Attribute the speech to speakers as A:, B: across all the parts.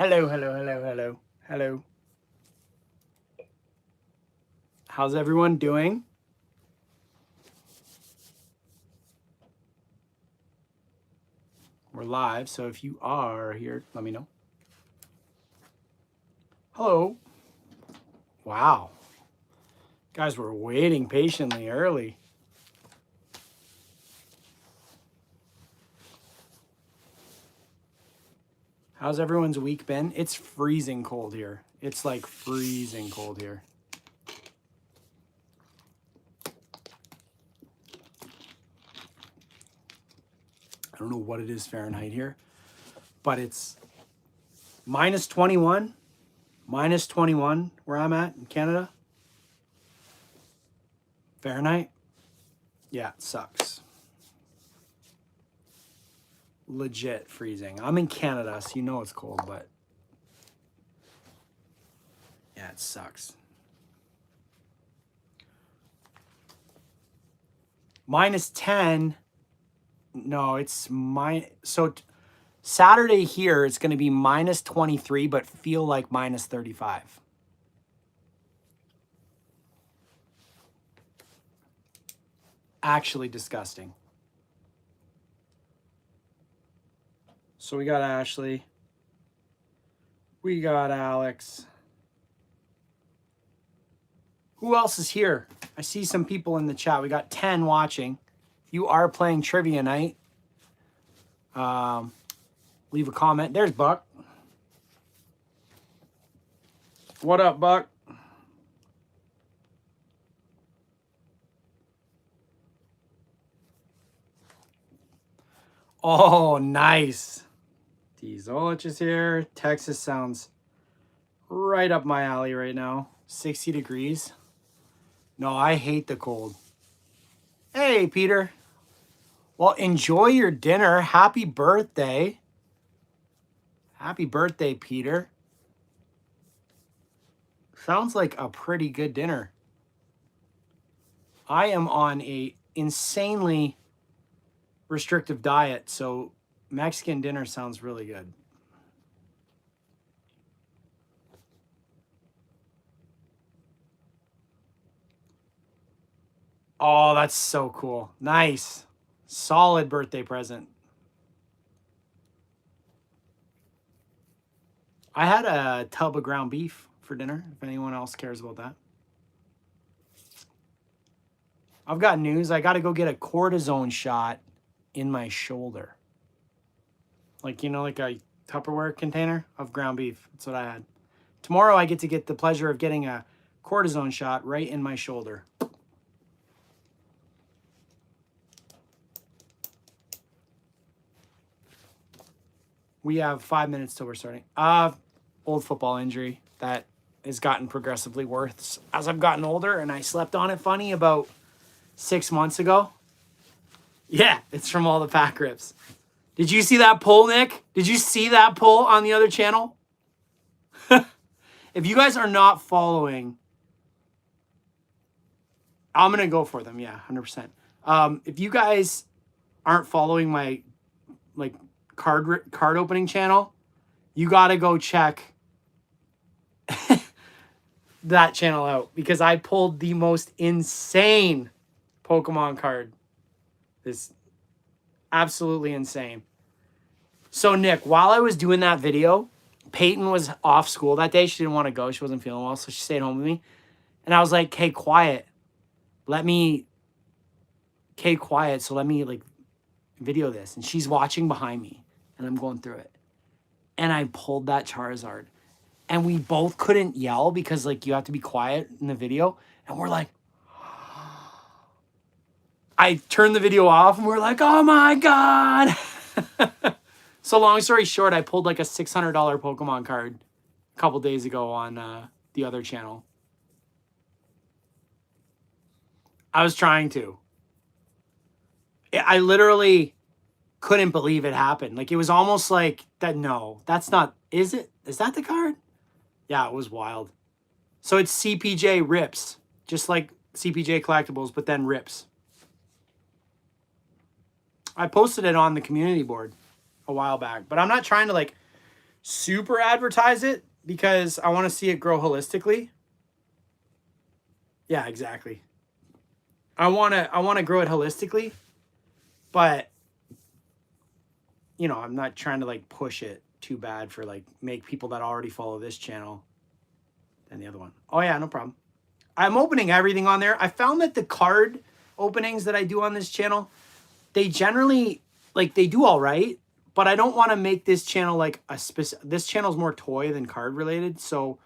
A: Hello, hello, hello, hello, hello. How's everyone doing? We're live, so if you are here, let me know. Hello. Wow. Guys, we're waiting patiently early. How's everyone's week been? It's freezing cold here. It's like freezing cold here. I don't know what it is Fahrenheit here, but it's minus 21. Minus 21 where I'm at in Canada. Fahrenheit. Yeah, it sucks. Legit freezing. I'm in Canada, so you know it's cold, but yeah, it sucks. Minus 10. No, it's so Saturday here it's going to be minus 23, but feel like minus 35. Actually disgusting. So we got Ashley. We got Alex. Who else is here? I see some people in the chat. We got 10 watching. If you are playing trivia night, leave a comment. There's Buck. What up, Buck? Oh, nice. Zolich is here. Texas sounds right up my alley right now. 60 degrees. No, I hate the cold. Hey, Peter. Well, enjoy your dinner. Happy birthday. Happy birthday, Peter. Sounds like a pretty good dinner. I am on a insanely restrictive diet, so Mexican dinner sounds really good. Oh, that's so cool. Nice. Solid birthday present. I had a tub of ground beef for dinner, if anyone else cares about that. I've got news. I got to go get a cortisone shot in my shoulder. Like, you know, like a Tupperware container of ground beef. That's what I had. Tomorrow I get the pleasure of getting a cortisone shot right in my shoulder. We have 5 minutes till we're starting. Old football injury that has gotten progressively worse as I've gotten older, and I slept on it funny about 6 months ago. Yeah, it's from all the pack rips. Did you see that poll, Nick? Did you see that poll on the other channel? If you guys are not following, I'm going to go for them. Yeah, 100%. If you guys aren't following my like card opening channel, you got to go check that channel out because I pulled the most insane Pokemon card. This absolutely insane. So Nick, while I was doing that video, Peyton was off school that day. She didn't want to go. She wasn't feeling well, so she stayed home with me. And I was like, "Hey, quiet. So let me like video this." And she's watching behind me, and I'm going through it. And I pulled that Charizard. And we both couldn't yell because like you have to be quiet in the video. And we're like, I turned the video off and we're like, "Oh my God." So long story short, I pulled like a $600 Pokemon card a couple days ago on the other channel. I was trying to. I literally couldn't believe it happened. Like it was almost like that. No, that's not. Is it? Is that the card? Yeah, it was wild. So it's CPJ rips, just like CPJ collectibles, but then rips. I posted it on the community board a while back, but I'm not trying to like super advertise it because I want to see it grow holistically. Yeah, exactly. I want to grow it holistically, but you know, I'm not trying to like push it too bad for like make people that already follow this channel and the other one. Oh yeah, no problem. I'm opening everything on there. I found that the card openings that I do on this channel, they generally like they do all right, but I don't want to make this channel like a specific. This channel is more toy than card related, so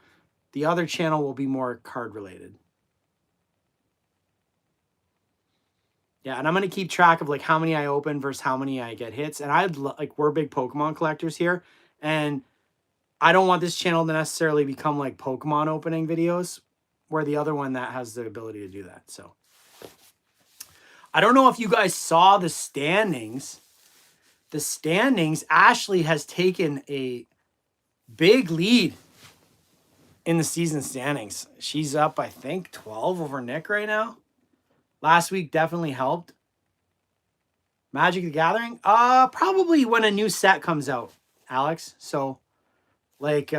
A: the other channel will be more card related. Yeah, and I'm gonna keep track of like how many I open versus how many I get hits. And I'd like we're big Pokemon collectors here, and I don't want this channel to necessarily become like Pokemon opening videos, where the other one that has the ability to do that. So I don't know if you guys saw the standings. The standings, Ashley has taken a big lead in the season standings. She's up, I think, 12 over Nick right now. Last week definitely helped. Magic the Gathering? Probably when a new set comes out, Alex. So, like,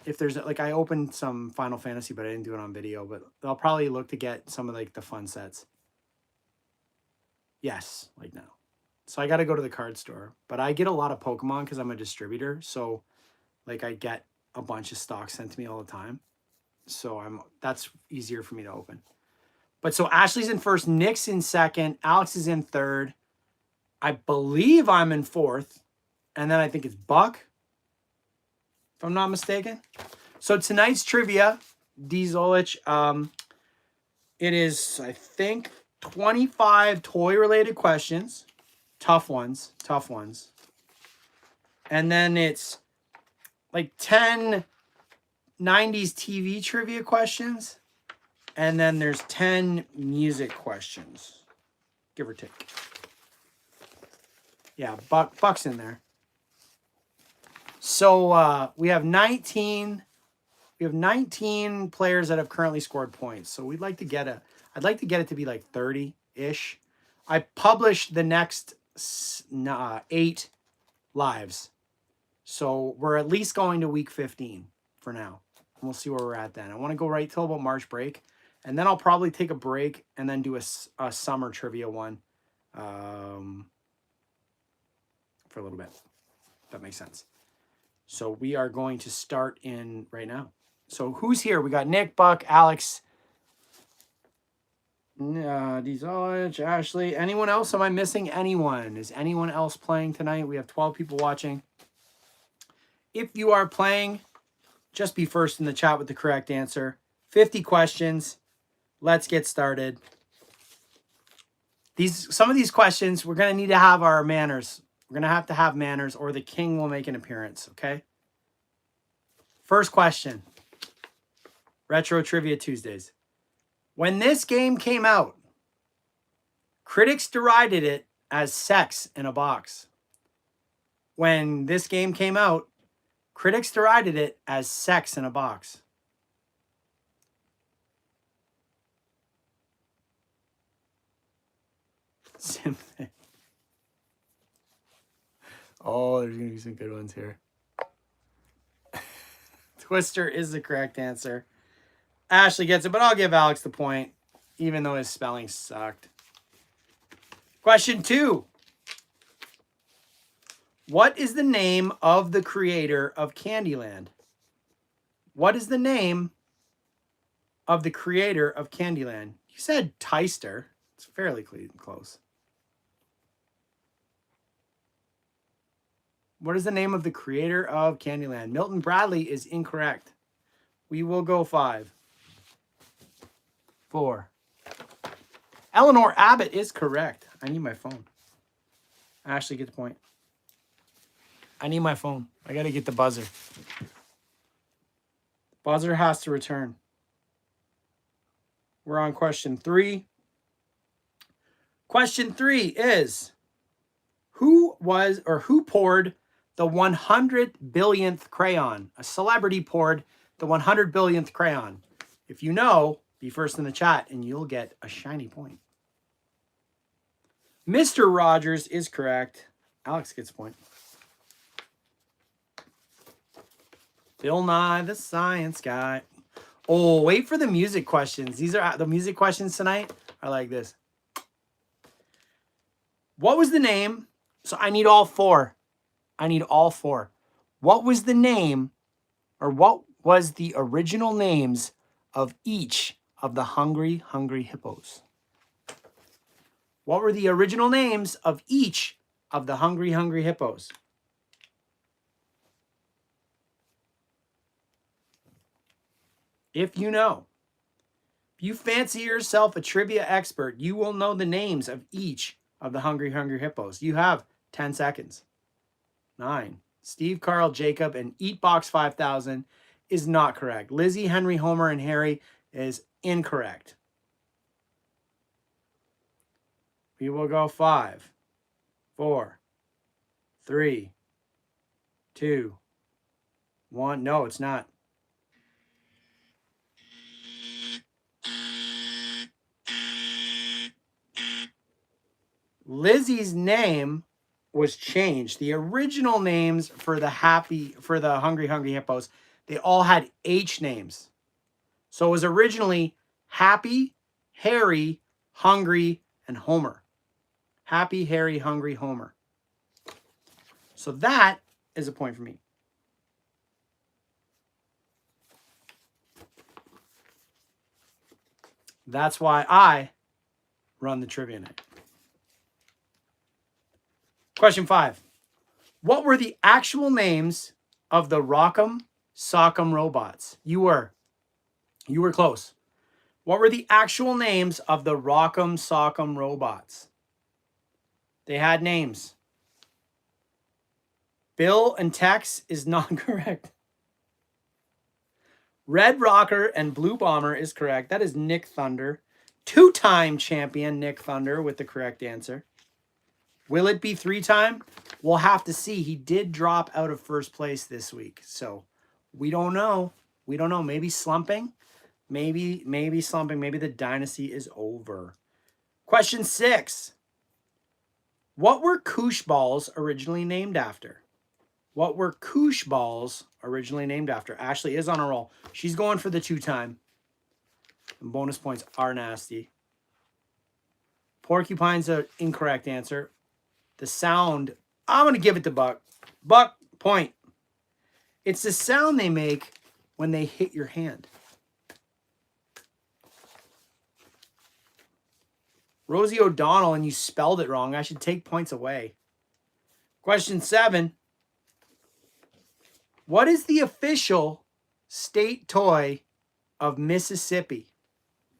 A: if there's, like, I opened some Final Fantasy, but I didn't do it on video, but I'll probably look to get some of, like, the fun sets. Yes, like now. So I got to go to the card store. But I get a lot of Pokemon because I'm a distributor. So, like, I get a bunch of stock sent to me all the time. So that's easier for me to open. But so Ashley's in first, Nick's in second, Alex is in third. I believe I'm in fourth. And then I think it's Buck, if I'm not mistaken. So tonight's trivia, D. Zolich, it is, I think, 25 toy-related questions. Tough ones. And then it's like 10 90s TV trivia questions. And then there's 10 music questions, give or take. Yeah, Buck's in there. So we have 19 players that have currently scored points. So I'd like to get it to be like 30-ish. I published the next 8 lives. So we're at least going to week 15 for now. And we'll see where we're at then. I want to go right till about March break. And then I'll probably take a break and then do a summer trivia one for a little bit. That makes sense. So we are going to start in right now. So who's here? We got Nick, Buck, Alex, Dizolage, Ashley. Anyone else? Am I missing anyone? Is anyone else playing tonight? We have 12 people watching. If you are playing, just be first in the chat with the correct answer. 50 questions. Let's get started. Some of these questions, we're going to need to have our manners. We're going to have manners or the king will make an appearance, okay? First question. Retro Trivia Tuesdays. When this game came out, critics derided it as sex in a box. When this game came out, critics derided it as sex in a box. Oh, there's going to be some good ones here. Twister is the correct answer. Ashley gets it, but I'll give Alex the point, even though his spelling sucked. Question 2. What is the name of the creator of Candyland? What is the name of the creator of Candyland? You said Tyster. It's fairly close. What is the name of the creator of Candyland? Milton Bradley is incorrect. We will go 5. 4. Eleanor Abbott is correct. I need my phone. Ashley, get the point. I need my phone. I got to get the buzzer. Buzzer has to return. We're on question 3. Question 3 is, who poured the 100 billionth crayon? A celebrity poured the 100 billionth crayon. If you know, be first in the chat and you'll get a shiny point. Mr. Rogers is correct. Alex gets a point. Bill Nye, the science guy. Oh, wait for the music questions. These are the music questions tonight. I like this. What was the name? So I need all four. I need all four. What was the name, or what was the original names of each of the Hungry Hippos? What were the original names of each of the Hungry Hippos? If you know. If you fancy yourself a trivia expert, you will know the names of each of the Hungry Hippos. You have 10 seconds. 9. Steve, Carl, Jacob, and Eatbox 5000 is not correct. Lizzie, Henry, Homer, and Harry is incorrect. We will go 5, 4, 3, 2, 1. No, it's not. Lizzie's name was changed. The original names for the Hungry Hippos, they all had H names. So it was originally Happy, Harry, Hungry, and Homer. Happy, Harry, Hungry, Homer. So that is a point for me. That's why I run the trivia night. Question 5. What were the actual names of the Rock'em Sock'em robots? You were close. What were the actual names of the Rock'em Sock'em robots? They had names. Bill and Tex is not correct. Red Rocker and Blue Bomber is correct. That is Nick Thunder. 2-time champion Nick Thunder with the correct answer. Will it be 3-time? We'll have to see. He did drop out of first place this week. So we don't know. We don't know. Maybe slumping. Maybe slumping. Maybe the dynasty is over. Question 6. What were koosh balls originally named after? What were koosh balls originally named after? Ashley is on a roll. She's going for the 2-time. And bonus points are nasty. Porcupine's an incorrect answer. The sound, I'm going to give it to Buck. Buck, point. It's the sound they make when they hit your hand. Rosie O'Donnell, and you spelled it wrong. I should take points away. Question 7. What is the official state toy of Mississippi?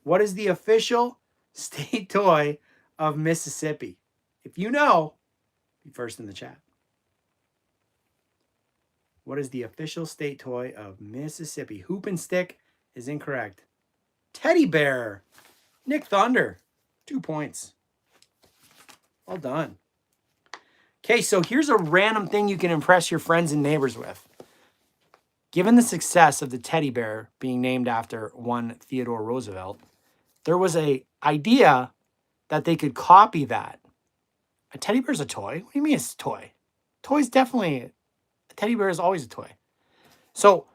A: What is the official state toy of Mississippi? If you know, be first in the chat. What is the official state toy of Mississippi? Hoop and stick is incorrect. Teddy bear. Nick Thunder. 2 points. Well done. Okay, so here's a random thing you can impress your friends and neighbors with. Given the success of the teddy bear being named after one Theodore Roosevelt, there was an idea that they could copy that. A teddy bear is a toy? What do you mean it's a toy? Toy's definitely, a teddy bear is always a toy. So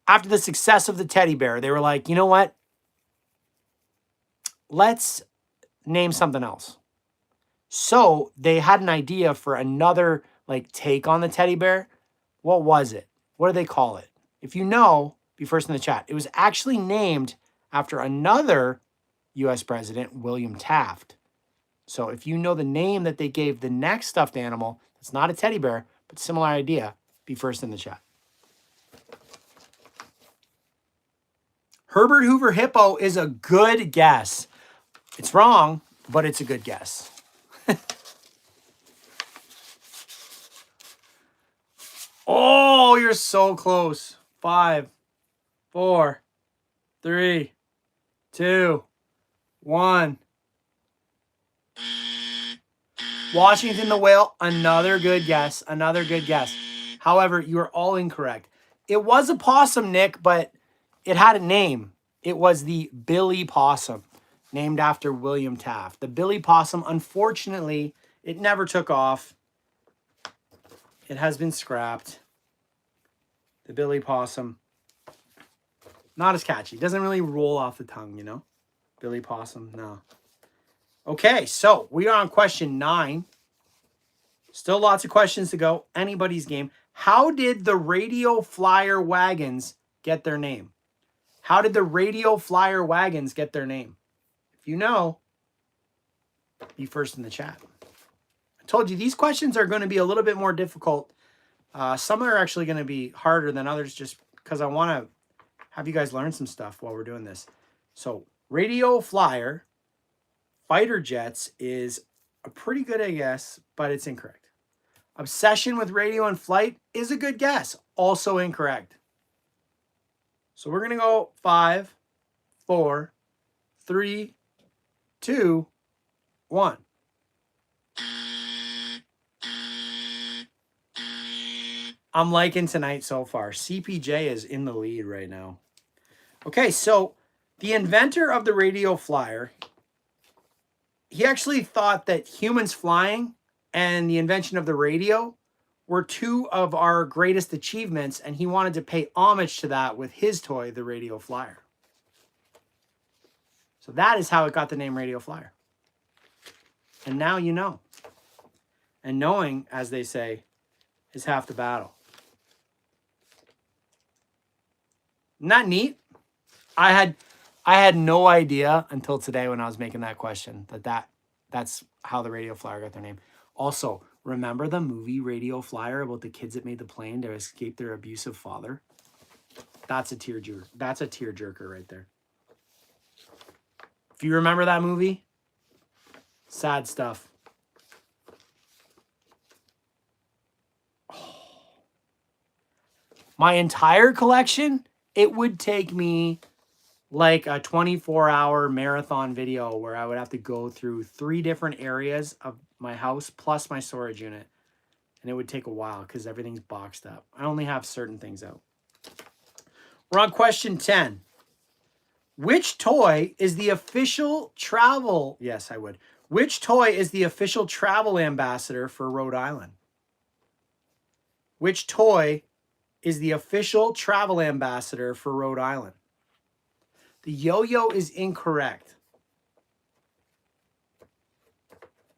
A: after the success of the teddy bear, they were like, you know what? Let's name something else. So they had an idea for another take on the teddy bear. What was it? What do they call it? If you know, be first in the chat. It was actually named after another U.S. president, William Taft. So if you know the name that they gave the next stuffed animal, it's not a teddy bear, but similar idea, be first in the chat. Herbert Hoover Hippo is a good guess. It's wrong, but it's a good guess. Oh, you're so close. 5, 4, 3, 2, 1. Washington the whale, another good guess. Another good guess. However, you are all incorrect. It was a possum, Nick, but it had a name. It was the Billy Possum, named after William Taft. The Billy Possum, unfortunately, it never took off. It has been scrapped. The Billy Possum. Not as catchy. Doesn't really roll off the tongue, you know? Billy Possum, no. Okay, so we are on question 9. Still lots of questions to go. Anybody's game. How did the radio flyer wagons get their name? How did the radio flyer wagons get their name? If you know, be first in the chat. I told you these questions are going to be a little bit more difficult. Some are actually going to be harder than others just because I want to have you guys learn some stuff while we're doing this. So radio flyer fighter jets is a pretty good guess, but it's incorrect. Obsession with radio and flight is a good guess, also incorrect. So we're going to go 5, 4, 3, 2, 1. I'm liking tonight so far. CPJ is in the lead right now. Okay, so the inventor of the radio flyer, he actually thought that humans flying and the invention of the radio were 2 of our greatest achievements, and he wanted to pay homage to that with his toy, the radio flyer. So that is how it got the name radio flyer. And now you know. And knowing, as they say, is half the battle. Isn't that neat? I had no idea until today when I was making that question that's how the radio flyer got their name. Also, remember the movie Radio Flyer about the kids that made the plane to escape their abusive father? That's a tearjerker. That's a tearjerker right there. If you remember that movie, sad stuff. Oh. My entire collection, it would take me like a 24-hour marathon video where I would have to go through 3 different areas of my house plus my storage unit. And it would take a while because everything's boxed up. I only have certain things out. We're on question 10. Which toy is the official travel... Yes, I would. Which toy is the official travel ambassador for Rhode Island? Which toy is the official travel ambassador for Rhode Island? The yo-yo is incorrect.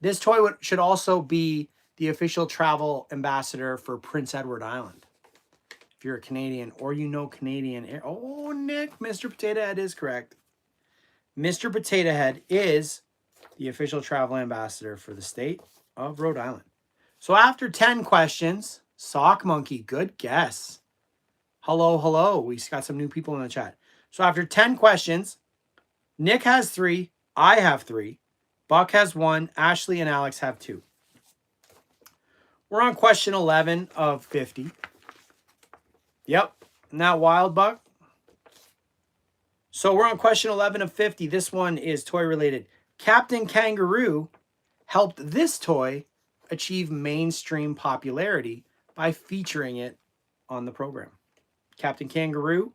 A: This toy should also be the official travel ambassador for Prince Edward Island. If you're a Canadian or you know Canadian. Oh, Nick, Mr. Potato Head is correct. Mr. Potato Head is the official travel ambassador for the state of Rhode Island. So after 10 questions, Sock Monkey, good guess. Hello, hello. We got some new people in the chat. So after 10 questions, Nick has 3, I have 3, Buck has 1, Ashley and Alex have 2. We're on question 11 of 50. Yep, isn't that wild, Buck? So we're on question 11 of 50. This one is toy related. Captain Kangaroo helped this toy achieve mainstream popularity by featuring it on the program. Captain Kangaroo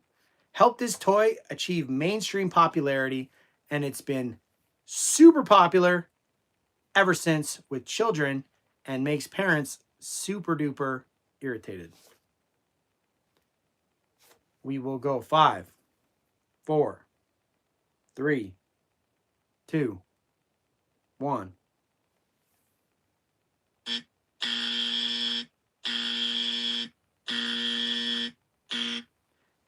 A: helped this toy achieve mainstream popularity, and it's been super popular ever since with children and makes parents super duper irritated. We will go 5, 4, 3, 2, 1.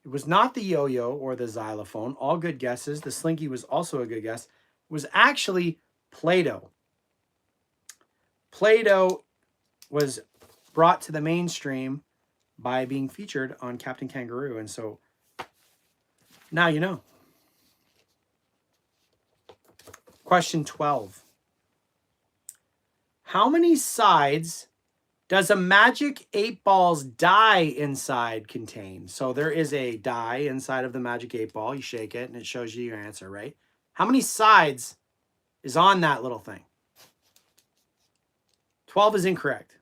A: It was not the yo-yo or the xylophone. All good guesses. The slinky was also a good guess. It was actually Play-Doh. Play-Doh was brought to the mainstream by being featured on Captain Kangaroo. And so now you know. Question 12. How many sides does a Magic 8 Ball's die inside contain? So there is a die inside of the Magic 8 Ball. You shake it and it shows you your answer, right? How many sides is on that little thing? 12 is incorrect.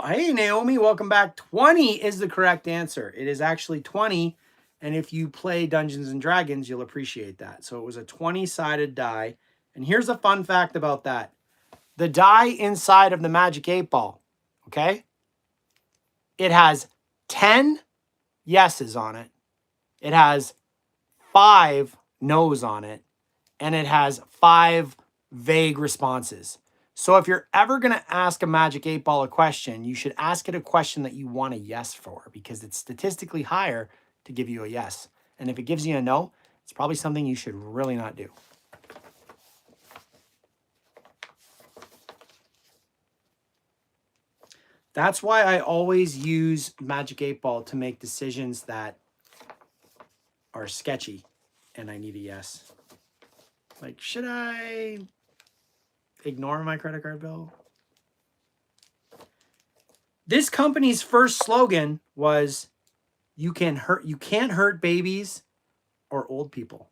A: Hey, Naomi, welcome back. 20 is the correct answer. It is actually 20. And if you play Dungeons and Dragons, you'll appreciate that. So it was a 20-sided die. And here's a fun fact about that. The die inside of the Magic 8 Ball, okay? It has 10 yeses on it. It has 5 no's on it. And it has 5 vague responses. So if you're ever going to ask a Magic 8 Ball a question, you should ask it a question that you want a yes for, because it's statistically higher to give you a yes. And if it gives you a no, it's probably something you should really not do. That's why I always use Magic 8 Ball to make decisions that are sketchy and I need a yes. Like, should I ignore my credit card bill? This company's first slogan was, you can't hurt babies or old people.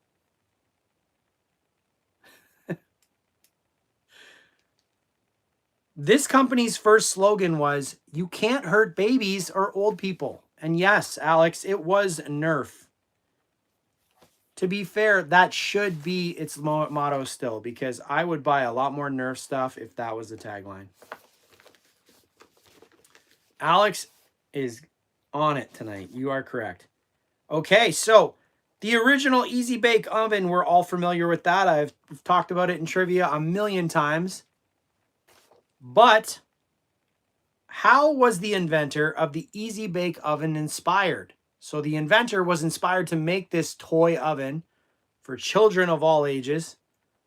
A: This company's first slogan was, you can't hurt babies or old people. And yes, Alex, it was Nerf. To be fair, that should be its motto still, because I would buy a lot more Nerf stuff if that was the tagline. Alex is on it tonight. You are correct. Okay, so the original Easy Bake Oven, we're all familiar with that. I've talked about it in trivia a million times. But how was the inventor of the Easy Bake Oven inspired? So the inventor was inspired to make this toy oven for children of all ages.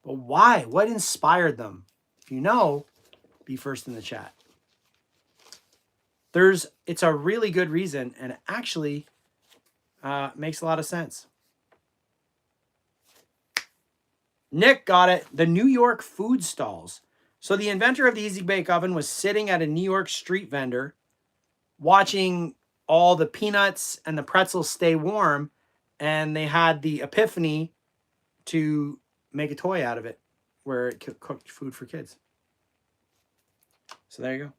A: But why? What inspired them? If you know, be first in the chat. It's a really good reason, and it actually makes a lot of sense. Nick got it. The New York food stalls. So the inventor of the Easy Bake Oven was sitting at a New York street vendor watching all the peanuts and the pretzels stay warm, and they had the epiphany to make a toy out of it where it cooked food for kids. So there you go.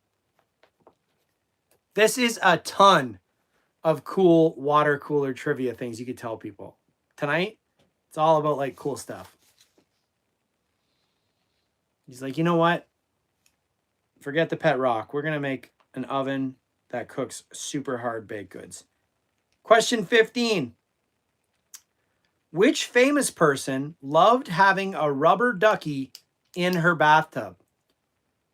A: This is a ton of cool water cooler trivia things you could tell people. Tonight, it's all about like cool stuff. He's like, you know what? Forget the pet rock. We're going to make an oven that cooks super hard baked goods. Question 15. Which famous person loved having a rubber ducky in her bathtub?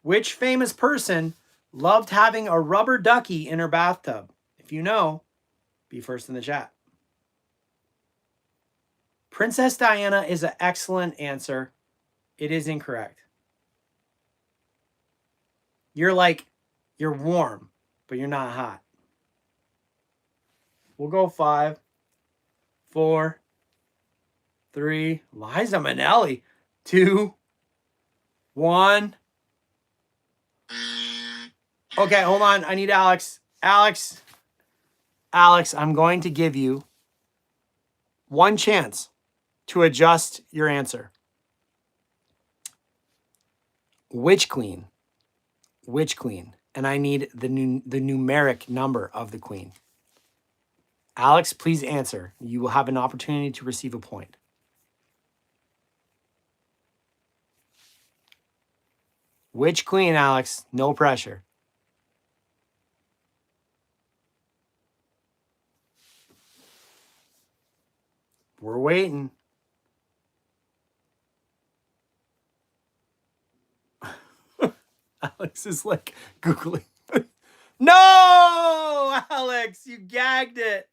A: Which famous person loved having a rubber ducky in her bathtub? If you know, be first in the chat. Princess Diana is an excellent answer. It is incorrect. You're warm, but you're not hot. We'll go 5, 4, 3. Liza Minnelli. 2, 1. Okay, hold on. I need Alex. Alex, I'm going to give you one chance to adjust your answer. Which queen? Which queen? And I need the numeric number of the queen. Alex, please answer. You will have an opportunity to receive a point. Which queen, Alex? No pressure. We're waiting. Alex is like Googling. No, Alex, you gagged it.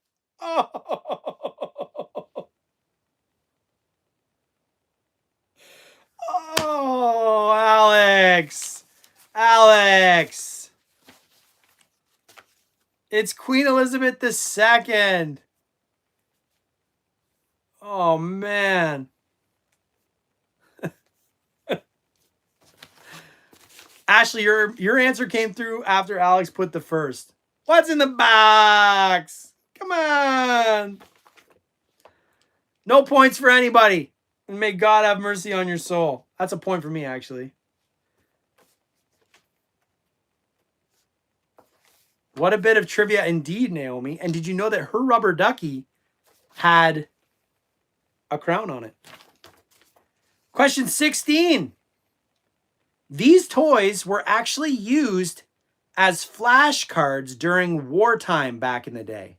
A: Oh, Alex. Alex. It's Queen Elizabeth II. Oh, man. Ashley, your answer came through after Alex put the first. What's in the box? Come on. No points for anybody. And may God have mercy on your soul. That's a point for me, actually. What a bit of trivia indeed, Naomi. And did you know that her rubber ducky had a crown on it? Question 16. These toys were actually used as flashcards during wartime back in the day.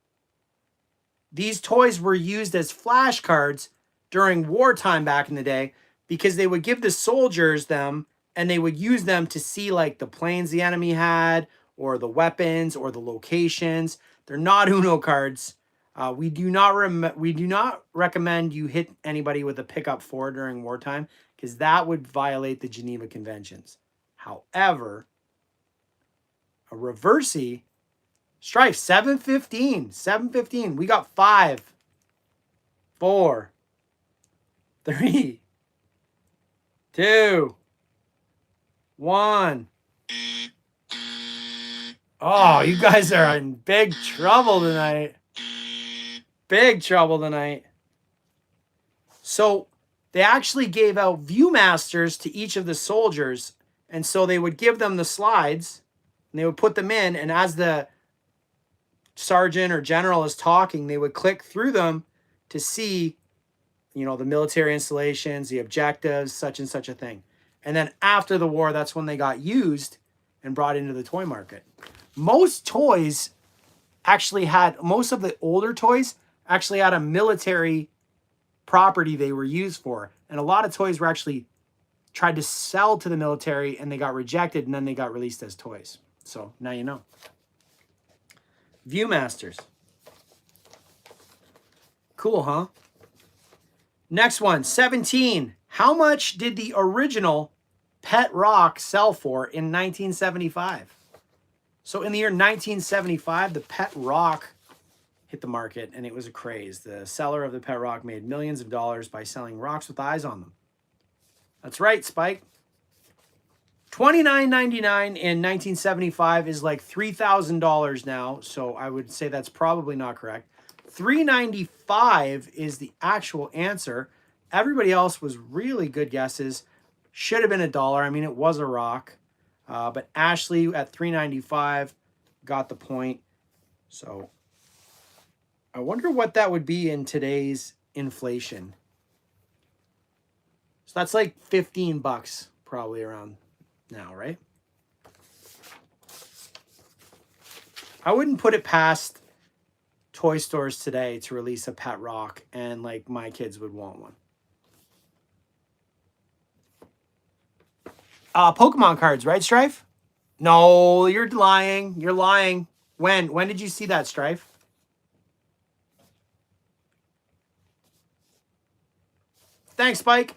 A: These toys were used as flashcards during wartime back in the day because they would give the soldiers them and they would use them to see like the planes the enemy had or the weapons or the locations. They're not Uno cards. We do not recommend you hit anybody with a pickup 4 during wartime because that would violate the Geneva Conventions. However, a reversey, Strife, 715. 715. We got 5, 4, 3, 2, 1. Oh, you guys are in big trouble tonight. Big trouble tonight. So they actually gave out Viewmasters to each of the soldiers. And so they would give them the slides and they would put them in. And as the sergeant or general is talking, they would click through them to see, you know, the military installations, the objectives, such and such a thing. And then after the war, that's when they got used and brought into the toy market. Most toys actually had, most of the older toys actually had a military property they were used for. And a lot of toys were actually tried to sell to the military and they got rejected and then they got released as toys. So now you know. Viewmasters. Cool, huh? Next one, 17. How much did the original Pet Rock sell for in 1975? So in the year 1975, the Pet Rock hit the market and it was a craze. The seller of the Pet Rock made millions of dollars by selling rocks with eyes on them. That's right, Spike. $29.99 in 1975 is like $3,000 now, so I would say that's probably not correct. $3.95 is the actual answer. Everybody else was really good guesses. Should have been $1. I mean, it was a rock. But Ashley at $3.95 got the point. So I wonder what that would be in today's inflation. So that's like 15 bucks probably around now, right? I wouldn't put it past toy stores today to release a Pet Rock and like my kids would want one. Pokemon cards, right, Strife? No, you're lying. You're lying. When did you see that, Strife? Thanks, Spike.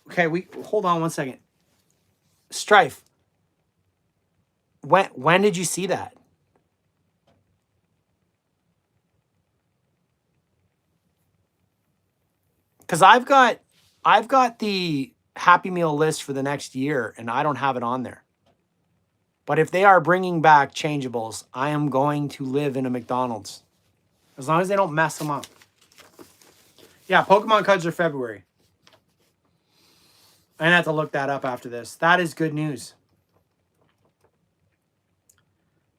A: Okay, hold on one second. Strife. When did you see that? Because I've got the Happy Meal list for the next year, and I don't have it on there. But if they are bringing back changeables, I am going to live in a McDonald's. As long as they don't mess them up. Yeah, Pokemon cards are February. I have to look that up after this. That is good news.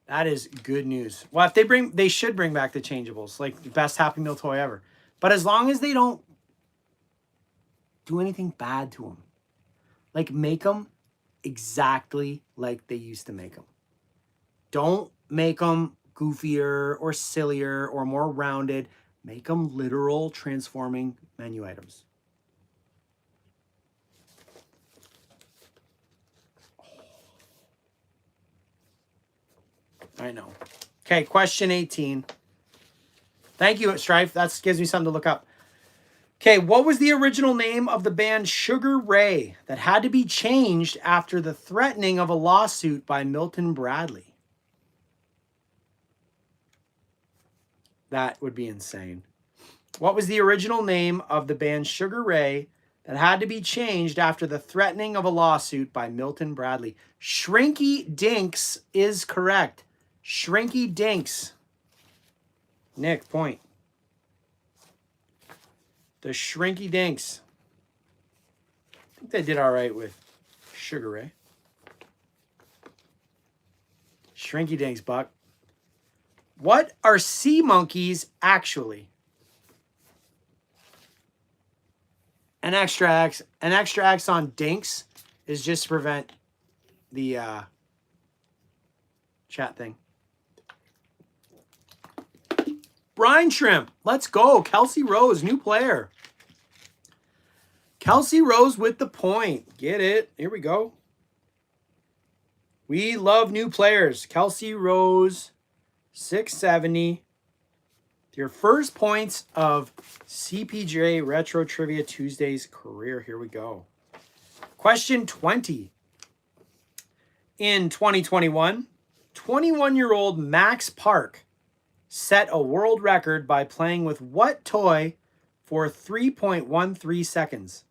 A: That is good news. Well, if they should bring back the changeables, like the best Happy Meal toy ever. But as long as they don't do anything bad to them, like make them exactly like they used to make them. Don't make them goofier or sillier or more rounded. Make them literal transforming menu items. I know. Okay, question 18. Thank you, Strife. That gives me something to look up. Okay, what was the original name of the band Sugar Ray that had to be changed after the threatening of a lawsuit by Milton Bradley? That would be insane. What was the original name of the band Sugar Ray that had to be changed after the threatening of a lawsuit by Milton Bradley? Shrinky Dinks is correct. Shrinky Dinks. Nick, point. The Shrinky Dinks. I think they did all right with Sugar Ray. Shrinky Dinks, Buck. What are sea monkeys actually? An extra X on Dinks is just to prevent the chat thing. Brine Shrimp. Let's go. Kelsey Rose, new player. Kelsey Rose with the point. Get it. Here we go. We love new players. Kelsey Rose, 670. Your first points of CPJ Retro Trivia Tuesday's career. Here we go. Question 20. In 2021, 21-year-old Max Park set a world record by playing with what toy for 3.13 seconds?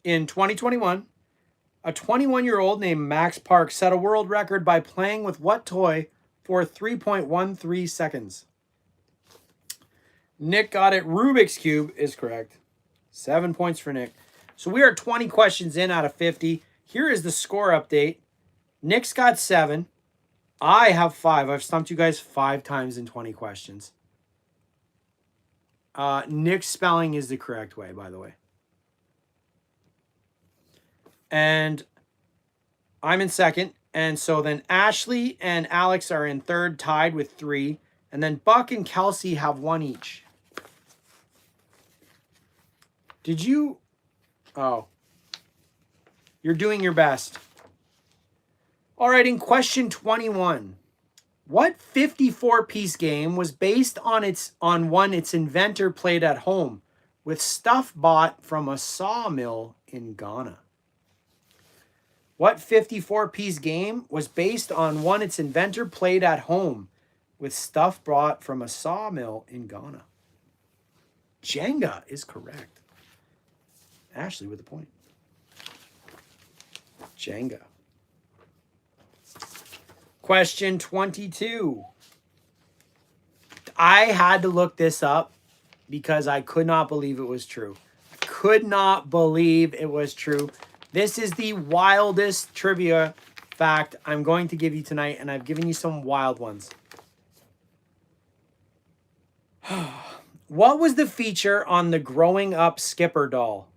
A: In 2021, a 21-year-old named Max Park set a world record by playing with what toy for 3.13 seconds? Nick got it. Rubik's Cube is correct. 7 points for Nick. So we are 20 questions in out of 50. Here is the score update. Nick's got 7. I have 5. I've stumped you guys 5 times in 20 questions. Nick's spelling is the correct way, by the way. And I'm in second. And so then Ashley and Alex are in third, tied with 3. And then Buck and Kelsey have 1 each. Did you? Oh. You're doing your best. All right, in question 21. What 54-piece game was based on one its inventor played at home with stuff bought from a sawmill in Ghana? What 54-piece game was based on one its inventor played at home with stuff brought from a sawmill in Ghana? Jenga is correct. Ashley with a point. Jenga. Question 22. I had to look this up because I could not believe it was true. I could not believe it was true. This is the wildest trivia fact I'm going to give you tonight, and I've given you some wild ones. What was the feature on the Growing Up Skipper doll?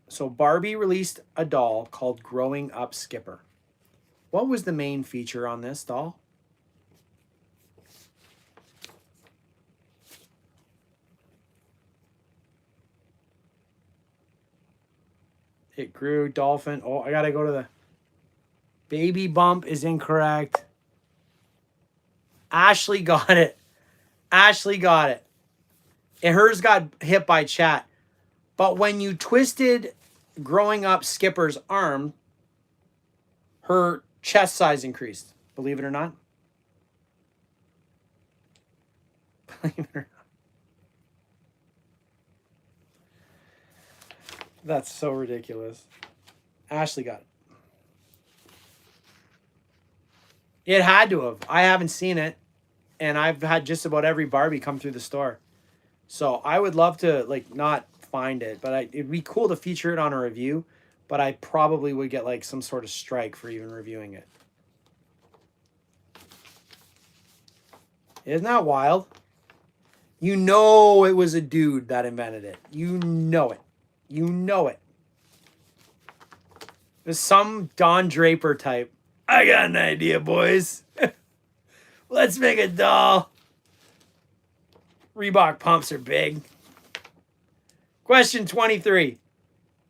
A: So Barbie released a doll called Growing Up Skipper. What was the main feature on this doll? It grew dolphin. Oh, I got to go to the... Baby bump is incorrect. Ashley got it. Ashley got it. Hers got hit by chat. But when you twisted Growing Up Skipper's arm, her chest size increased. Believe it or not. Believe it or not. That's so ridiculous. Ashley got it. It had to have. I haven't seen it. And I've had just about every Barbie come through the store. So I would love to, like, not find it. But it'd be cool to feature it on a review. But I probably would get, like, some sort of strike for even reviewing it. Isn't that wild? You know it was a dude that invented it. You know it. You know it. There's some Don Draper type. I got an idea, boys. Let's make a doll. Reebok pumps are big. Question 23.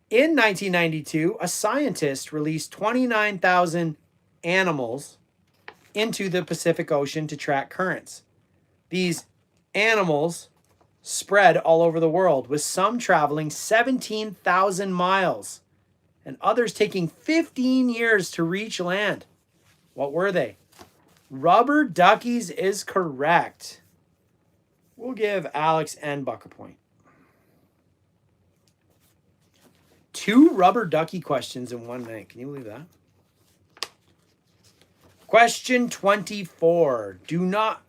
A: In 1992, a scientist released 29,000 animals into the Pacific Ocean to track currents. These animals spread all over the world, with some traveling 17,000 miles and others taking 15 years to reach land. What were they? Rubber duckies is correct. We'll give Alex and Buck a point. 2 rubber ducky questions in one night. Can you believe that? Question 24. Do not...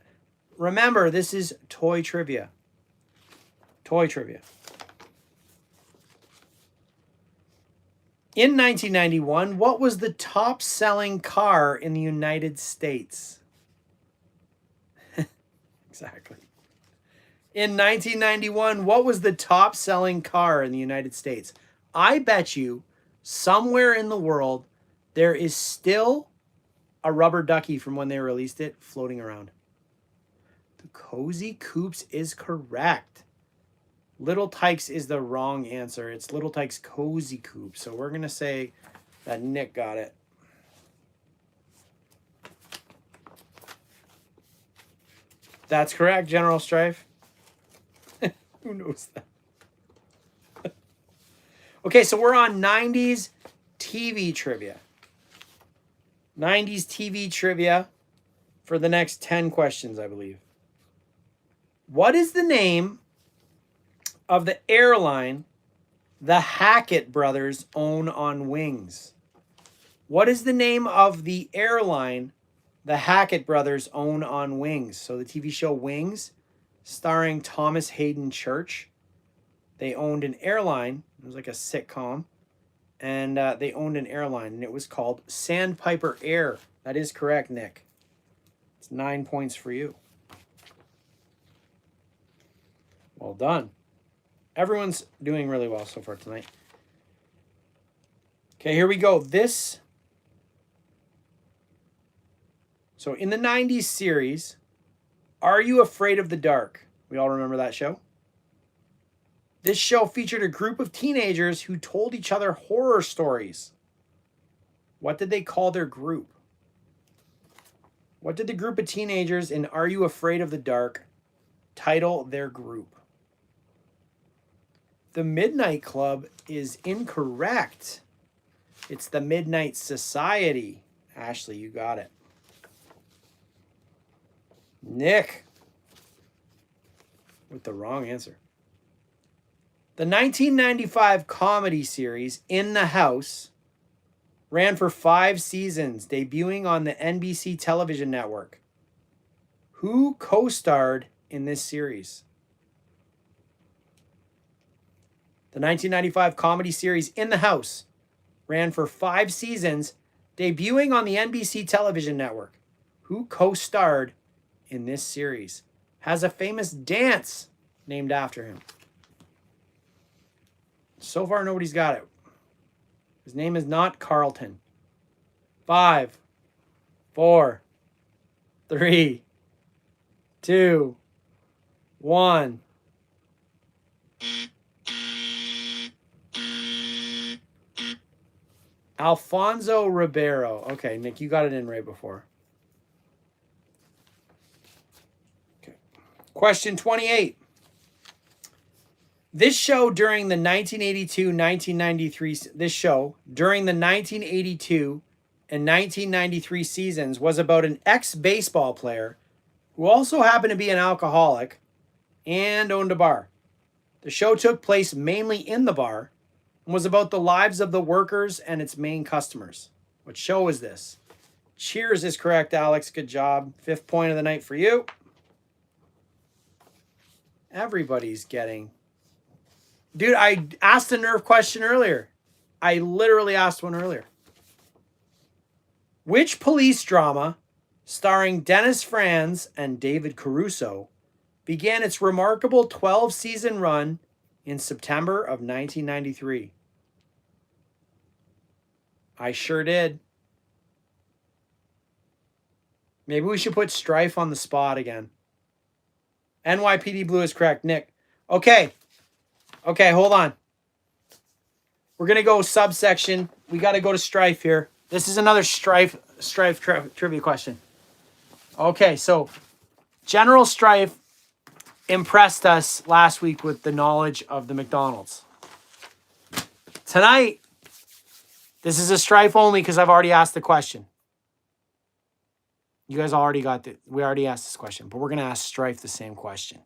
A: Remember, this is toy trivia. Toy trivia. In 1991, what was the top-selling car in the United States? Exactly. In 1991, what was the top-selling car in the United States? I bet you somewhere in the world There is still a rubber ducky from when they released it floating around. The Cozy Coops is correct. Little Tykes is the wrong answer. It's Little Tykes Cozy Coop. So we're going to say that Nick got it. That's correct, General Strife. Who knows that? Okay, so we're on 90s TV trivia. 90s TV trivia for the next 10 questions, I believe. What is the name of the airline the Hackett brothers own on Wings? What is the name of the airline the Hackett brothers own on Wings? So the TV show Wings, starring Thomas Hayden Church. They owned an airline. It was like a sitcom. And they owned an airline, and it was called Sandpiper Air. That is correct, Nick. It's 9 points for you. Well done. Everyone's doing really well so far tonight. Okay, here we go. So in the 90s series, Are You Afraid of the Dark? We all remember that show? This show featured a group of teenagers who told each other horror stories. What did they call their group? What did the group of teenagers in Are You Afraid of the Dark title their group? The Midnight Club is incorrect. It's the Midnight Society. Ashley, you got it. Nick with the wrong answer. The 1995 comedy series In the House ran for 5 seasons, debuting on the NBC television network. Who co-starred in this series? The 1995 comedy series In the House ran for 5 seasons, debuting on the NBC television network. Who co-starred in this series? Has a famous dance named after him. So far, nobody's got it. His name is not Carlton. 5, 4, 3, 2, 1. Alfonso Ribeiro. Okay, Nick, you got it in right before. Okay. Question 28. This show during the 1982 and 1993 seasons was about an ex-baseball player who also happened to be an alcoholic and owned a bar. The show took place mainly in the bar and was about the lives of the workers and its main customers. What show is this? Cheers is correct, Alex. Good job. 5th point of the night for you. Everybody's getting... Dude, I asked a Nerf question earlier. I literally asked one earlier. Which police drama, starring Dennis Franz and David Caruso, began its remarkable 12-season run in September of 1993? I sure did. Maybe we should put Strife on the spot again. NYPD Blue is correct, Nick. Okay, hold on. We're going to go subsection. We got to go to Strife here. This is another Strife trivia question. Okay, so General Strife impressed us last week with the knowledge of the McDonald's. Tonight, this is a Strife only because I've already asked the question. You guys already got it. We already asked this question, but we're going to ask Strife the same question.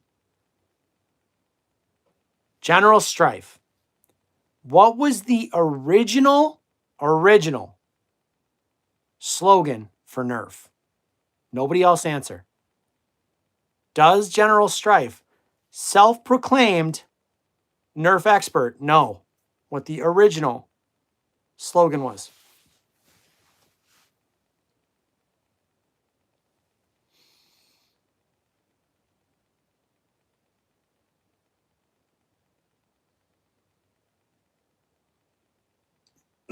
A: General Strife, what was the original slogan for Nerf? Nobody else answer. Does General Strife, self-proclaimed Nerf expert, know what the original slogan was?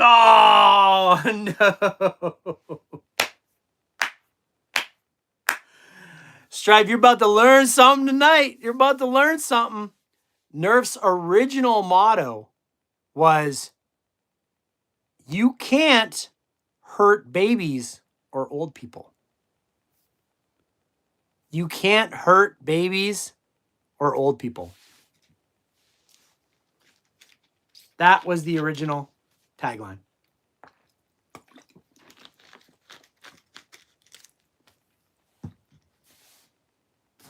A: Oh, Oh, no. Stripe, you're about to learn something tonight. You're about to learn something. Nerf's original motto was, you can't hurt babies or old people. You can't hurt babies or old people. That was the original tagline.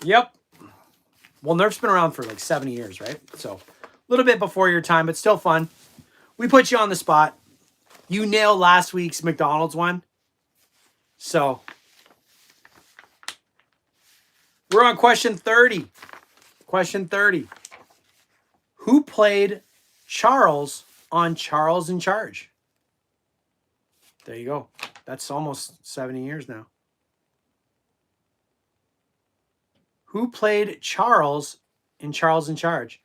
A: Yep. Well, Nerf's been around for like 70 years, right? So a little bit before your time, but still fun. We put you on the spot. You nailed last week's McDonald's one. So we're on question 30. Question 30. Who played Charles on Charles in Charge? There you go. That's almost 70 years now. Who played Charles in Charles in Charge?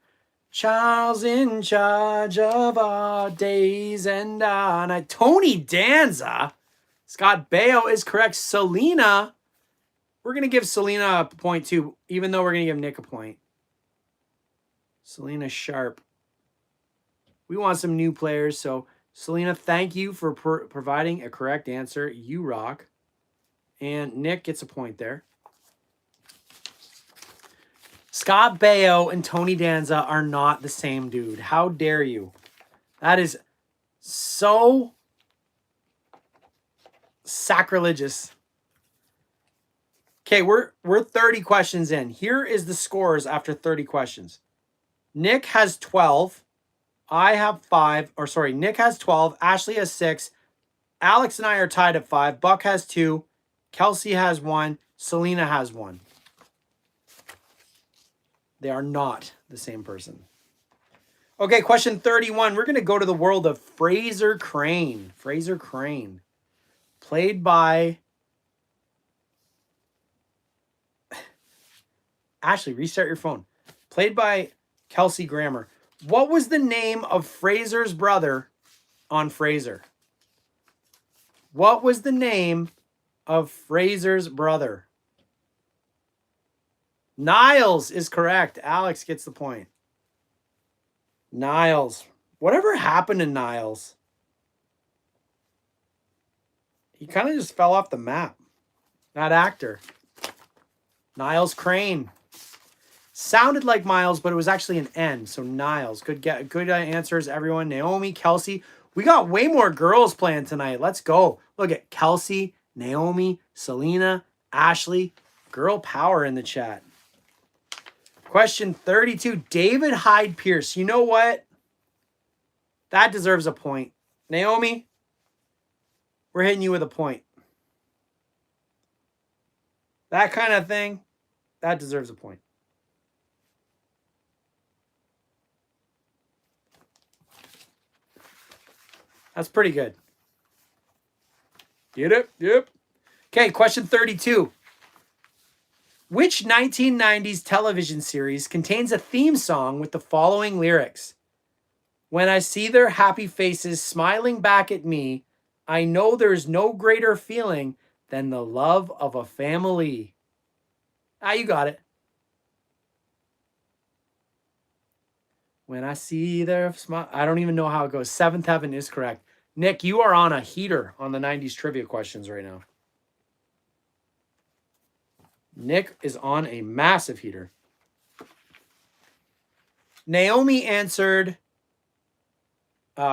A: Charles in charge of our days and our night. Tony Danza. Scott Baio is correct. Selena. We're going to give Selena a point too, even though we're going to give Nick a point. Selena Sharp. We want some new players. So, Selena, thank you for providing a correct answer. You rock. And Nick gets a point there. Scott Baio and Tony Danza are not the same dude. How dare you? That is so sacrilegious. Okay, we're 30 questions in. Here is the scores after 30 questions. Nick has 12. I have 5. Or sorry, Nick has 12. Ashley has 6. Alex and I are tied at 5. Buck has 2. Kelsey has 1. Selena has 1. They are not the same person. Okay, question 31. We're going to go to the world of Fraser Crane. Fraser Crane. Played by... Ashley, restart your phone. Played by Kelsey Grammer. What was the name of Fraser's brother on Fraser? What was the name of Fraser's brother? Niles is correct. Alex gets the point. Niles. Whatever happened to Niles? He kind of just fell off the map. That actor. Niles Crane. Sounded like Miles, but it was actually an N. So Niles. Good answers, everyone. Naomi, Kelsey. We got way more girls playing tonight. Let's go. Look at Kelsey, Naomi, Selena, Ashley. Girl power in the chat. Question 32. David Hyde Pierce. You know what? That deserves a point. Naomi, we're hitting you with a point. That kind of thing, that deserves a point. That's pretty good. Get it? Yep. Okay, question 32. Which 1990s television series contains a theme song with the following lyrics? When I see their happy faces smiling back at me, I know there's no greater feeling than the love of a family. Ah, you got it. When I see their smile. I don't even know how it goes. Seventh Heaven is correct. Nick, you are on a heater on the 90s trivia questions right now. Nick is on a massive heater. Naomi answered,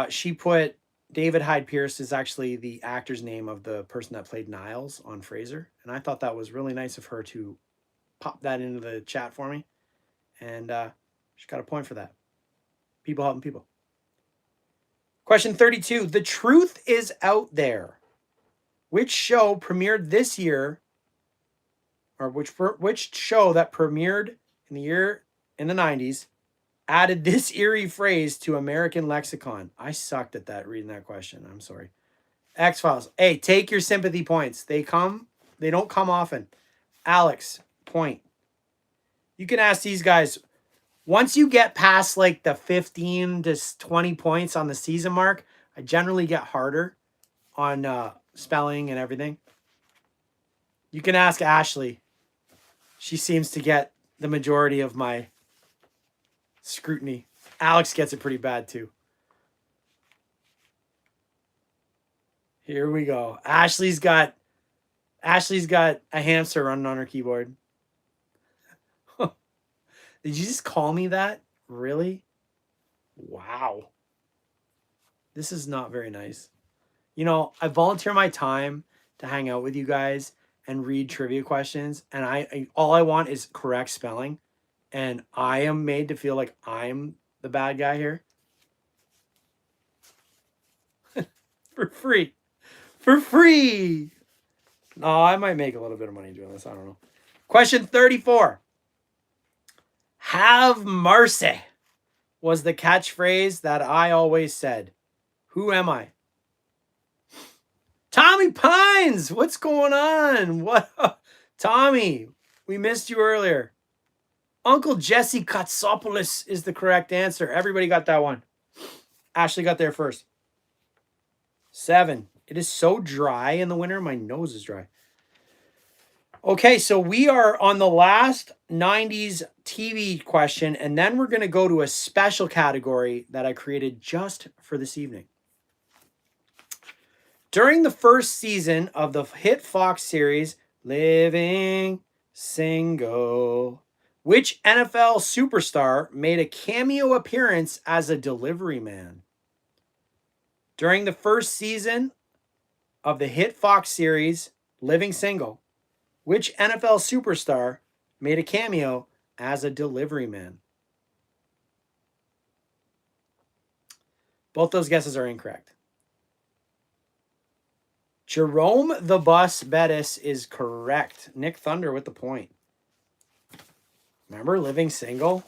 A: she put David Hyde Pierce is actually the actor's name of the person that played Niles on Fraser. And I thought that was really nice of her to pop that into the chat for me. And she got a point for that. People helping people. Question 32. The Truth Is Out There. Which show premiered this year, or which show that premiered in the 90s added this eerie phrase to American lexicon? I sucked at that reading that question. I'm sorry. X-Files. Hey, take your sympathy points. They don't come often. Alex, point. You can ask these guys. Once you get past like the 15 to 20 points on the season mark, I generally get harder. spelling and everything. You can ask Ashley. She seems to get the majority of my scrutiny. Alex gets it pretty bad too. Here we go. Ashley's got a hamster running on her keyboard. Did you just call me that? Really? Wow. This is not very nice. You know, I volunteer my time to hang out with you guys and read trivia questions, and I all I want is correct spelling, and I am made to feel like I'm the bad guy here. For free. For free. No, I might make a little bit of money doing this. I don't know. Question 34. Have mercy was the catchphrase that I always said. Who am I? Tommy Pines, what's going on? What, Tommy? We missed you earlier. Uncle Jesse Katsopoulos is the correct answer. Everybody got that one. Ashley got there first. 7. It is so dry in the winter. My nose is dry. Okay, so we are on the last 90s TV question, and then we're going to go to a special category that I created just for this evening. During the first season of the hit Fox series, Living Single, which NFL superstar made a cameo appearance as a delivery man? During the first season of the hit Fox series, Living Single, which NFL superstar made a cameo as a delivery man? Both those guesses are incorrect. Jerome the Bus Bettis is correct. Nick Thunder with the point. Remember Living Single?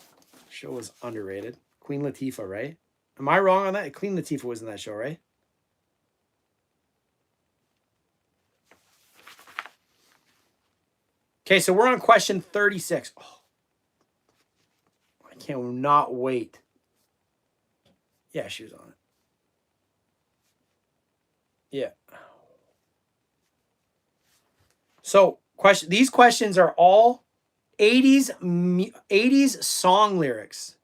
A: Show was underrated. Queen Latifah, right? Am I wrong on that? Queen Latifah was in that show, right? Okay, so we're on question 36. Oh, I cannot wait. Yeah, she was on it. Yeah. So these questions are all 80s song lyrics.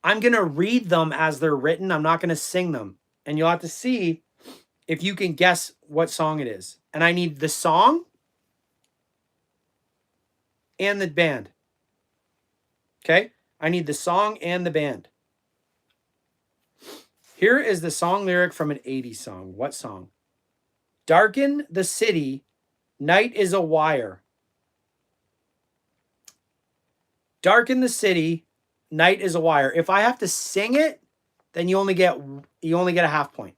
A: I'm going to read them as they're written. I'm not going to sing them. And you'll have to see if you can guess what song it is. And I need the song and the band. Okay? I need the song and the band. Here is the song lyric from an 80s song. What song? Darken the city, night is a wire. Darken the city, night is a wire. If I have to sing it, then you only get a half point.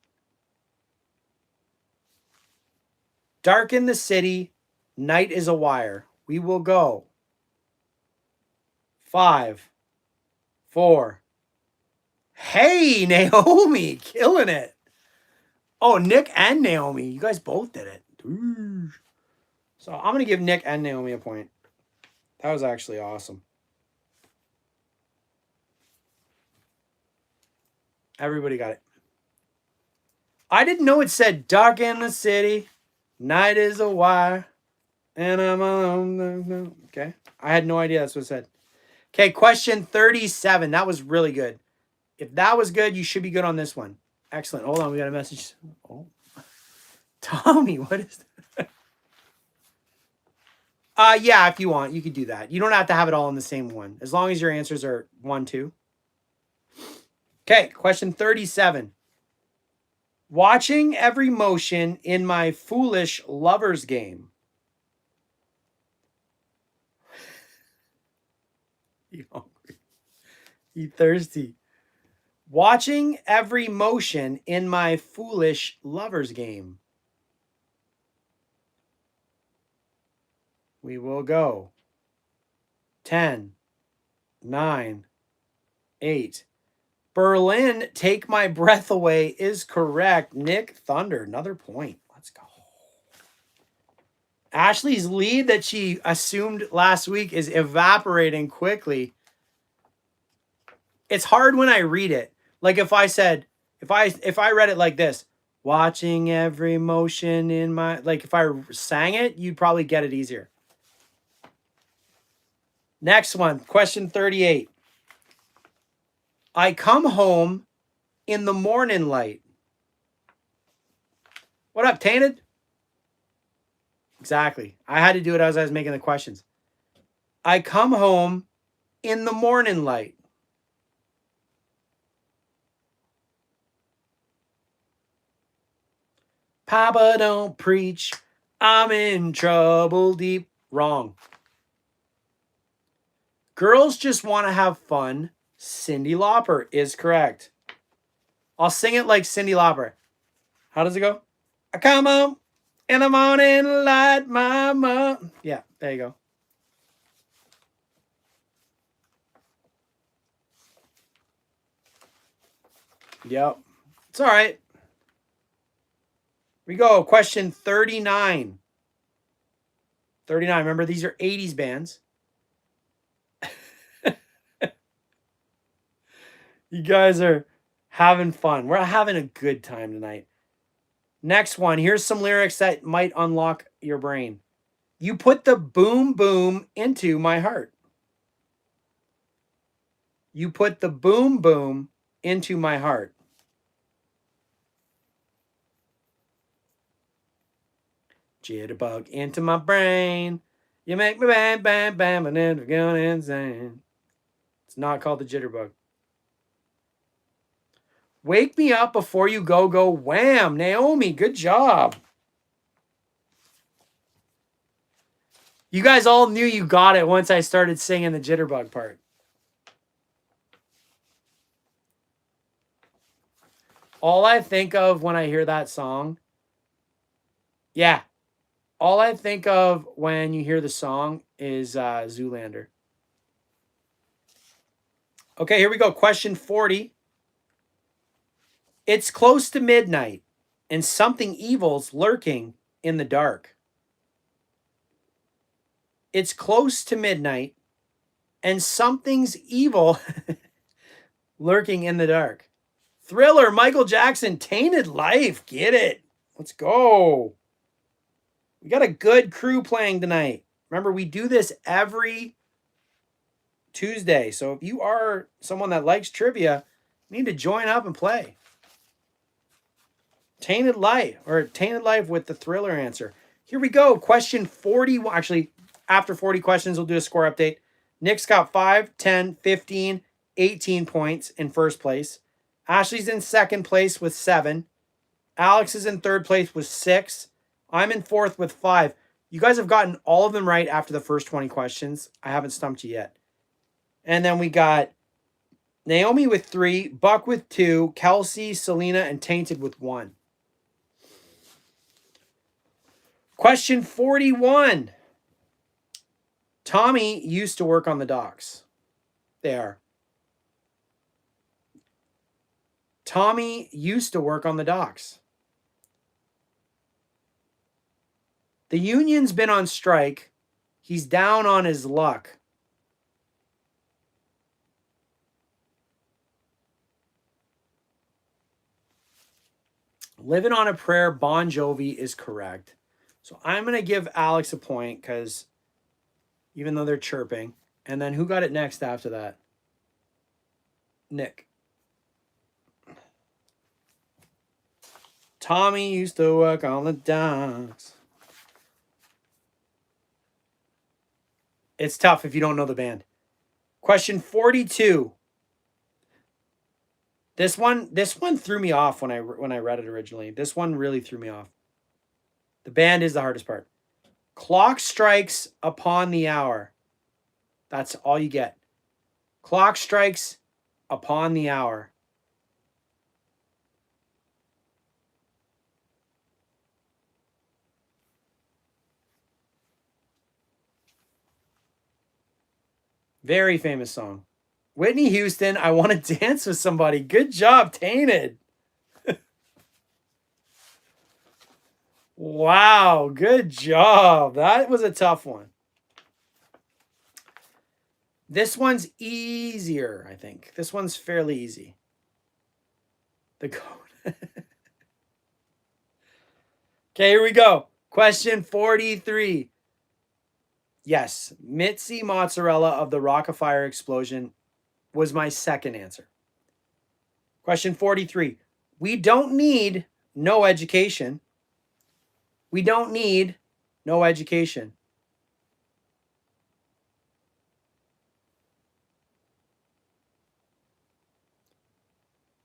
A: Darken the city, night is a wire. We will go. 5, 4. Hey, Naomi, killing it. Oh, Nick and Naomi, you guys both did it. So I'm going to give Nick and Naomi a point. That was actually awesome. Everybody got it. I didn't know it said dark in the city, night is a wire, and I'm alone. Okay. I had no idea that's what it said. Okay, question 37. That was really good. If that was good, you should be good on this one. Excellent. Hold on, we got a message. Oh, Tommy, what is that? Yeah, if you want, you could do that. You don't have to have it all in the same one, as long as your answers are 1, 2. Okay, question 37. Watching every motion in my foolish lover's game. You hungry? You thirsty? Watching every motion in my foolish lover's game. We will go. 10, 9, 8. Berlin, Take My Breath Away is correct. Nick Thunder, another point. Let's go. Ashley's lead that she assumed last week is evaporating quickly. It's hard when I read it. Like if I read it like this, Watching every motion in my... Like, if I sang it, you'd probably get it easier. Next one, question 38. I come home in the morning light. What up, Tainted? Exactly. I had to do it as I was making the questions. I come home in the morning light. Papa don't preach. I'm in trouble deep. Wrong. Girls just want to have fun. Cyndi Lauper is correct. I'll sing it like Cyndi Lauper. How does it go? I come home in the morning light, mama. Yeah, there you go. Yep. It's all right. We go. Question 39. 39. Remember, these are 80s bands. You guys are having fun. We're having a good time tonight. Next one. Here's some lyrics that might unlock your brain. You put the boom boom into my heart. You put the boom boom into my heart. Jitterbug into my brain. You make me bam, bam, bam, and then we're going insane. It's not called the jitterbug. Wake me up before you go, go, wham. Naomi, good job. You guys all knew you got it once I started singing the jitterbug part. All I think of when I hear that song, yeah, all I think of when you hear the song is Zoolander. Okay, here we go. Question 40. It's close to midnight, and something evil's lurking in the dark. It's close to midnight, and something's evil lurking in the dark. Thriller, Michael Jackson, Tainted Life. Get it. Let's go. We got a good crew playing tonight. Remember, we do this every Tuesday. So if you are someone that likes trivia, you need to join up and play. Tainted Life, or Tainted Life with the Thriller answer. Here we go. Question 41. Actually, after 40 questions, we'll do a score update. Nick's got 5, 10, 15, 18 points in first place. Ashley's in second place with 7. Alex is in third place with 6. I'm in fourth with 5. You guys have gotten all of them right after the first 20 questions. I haven't stumped you yet. And then we got Naomi with 3, Buck with 2, Kelsey, Selena, and Tainted with 1. Question 41. Tommy used to work on the docks. There. Tommy used to work on the docks. The union's been on strike. He's down on his luck. Living on a Prayer, Bon Jovi is correct. So I'm going to give Alex a point because even though they're chirping. And then who got it next after that? Nick. Tommy used to work on the docks. It's tough if you don't know the band. Question 42. This one threw me off when I read it originally. This one really threw me off. The band is the hardest part. Clock strikes upon the hour. That's all you get. Clock strikes upon the hour. Very famous song. Whitney Houston, I Want to Dance with Somebody. Good job, Tainted. Wow, good job. That was a tough one. This one's easier, I think. This one's fairly easy. The code. Okay, here we go. Question 43. Yes, Mitzi Mozzarella of the Rock-afire Explosion was my second answer. Question 43. We don't need no education. We don't need no education.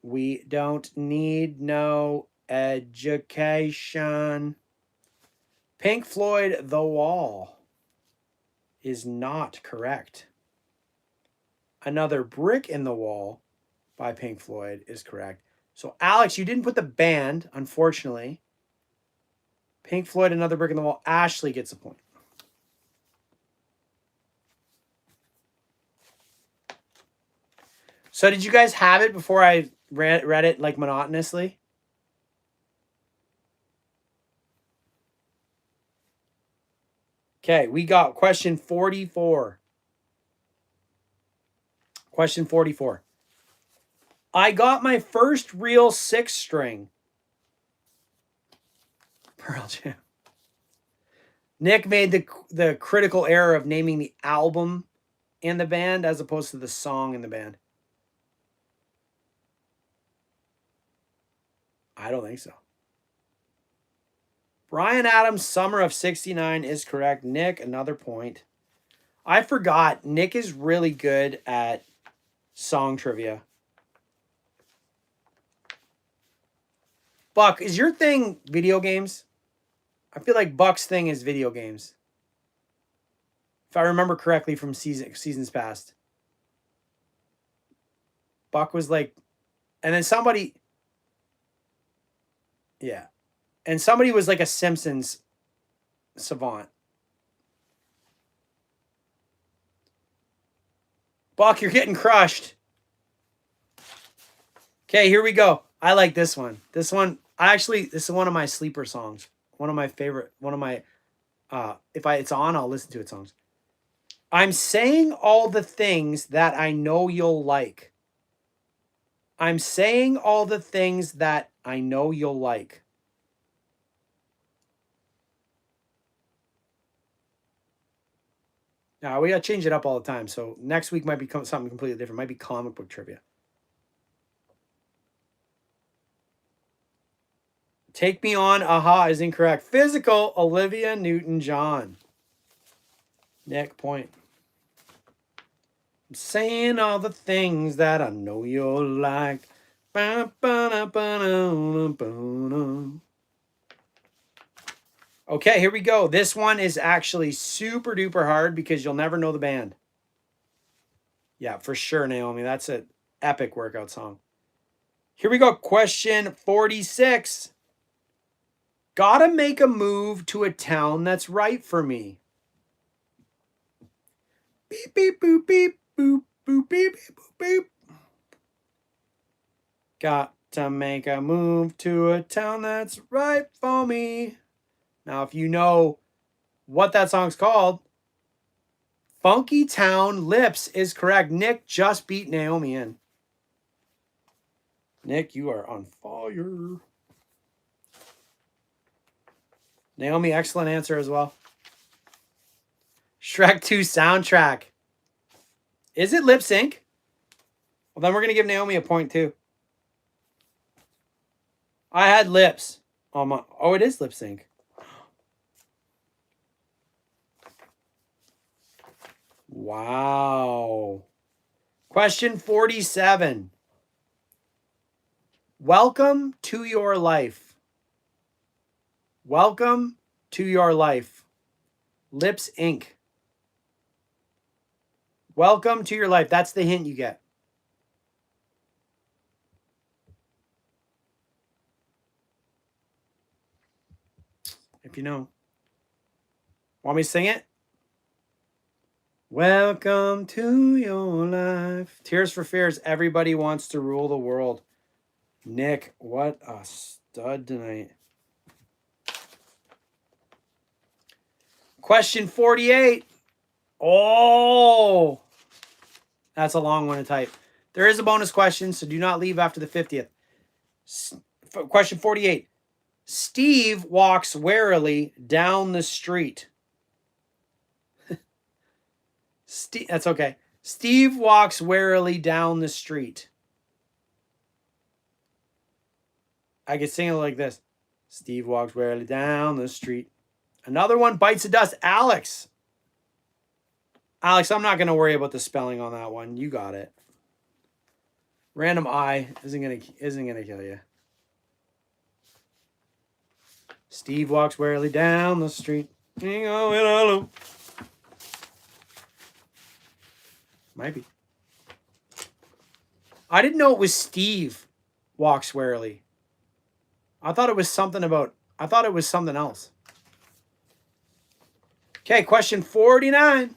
A: We don't need no education. Pink Floyd, The Wall is not correct. Another Brick in the Wall by Pink Floyd is correct. So, Alex, you didn't put the band, unfortunately. Pink Floyd, Another Brick in the Wall. Ashley gets a point. So, did you guys have it before I read it like monotonously? Okay, we got question 44. Question 44. I got my first real 6-string. Pearl Jam. Nick made the critical error of naming the album in the band as opposed to the song in the band. I don't think so. Brian Adams' Summer of 69 is correct. Nick, another point. I forgot. Nick is really good at song trivia. Buck, is your thing video games? I feel like Buck's thing is video games. If I remember correctly from seasons past. Buck was like, and then somebody, yeah. And somebody was like a Simpsons savant. Buck, you're getting crushed. Okay, here we go. I like this one. This is one of my sleeper songs. One of my favorite, if it's on, I'll listen to it songs. I'm saying all the things that I know you'll like. I'm saying all the things that I know you'll like. Now, we got to change it up all the time. So next week might be something completely different. Might be comic book trivia. Take Me On, Aha is incorrect. Physical, Olivia Newton-John. Nick, point. I'm saying all the things that I know you'll like. Okay, here we go. This one is actually super duper hard because you'll never know the band. Yeah, for sure, Naomi. That's an epic workout song. Here we go. Question 46. Gotta make a move to a town that's right for me. Beep, beep, boop, beep, boop, boop, beep, beep, boop, beep. Got to make a move to a town that's right for me. Now, if you know what that song's called, Funky Town Lips is correct. Nick just beat Naomi in. Nick, you are on fire. Naomi, excellent answer as well. Shrek 2 soundtrack. Is it lip sync? Well, then we're going to give Naomi a point too. I had lips on my... Oh, it is lip sync. Wow. Question 47. Welcome to your life. Welcome to your life. Lips Inc. Welcome to your life. That's the hint you get. If you know. Want me to sing it? Welcome to your life. Tears for Fears. Everybody wants to rule the world. Nick, what a stud tonight. Question 48. Oh, that's a long one to type. There is a bonus question, so do not leave after the 50th. Question 48. Steve walks warily down the street. That's okay. Steve walks warily down the street. I could sing it like this. Steve walks warily down the street. Another one bites the dust. Alex. Alex, I'm not going to worry about the spelling on that one. You got it. Random I isn't gonna kill you. Steve walks warily down the street. Might be. I didn't know it was Steve walks warily. I thought it was something else. Okay, question 49.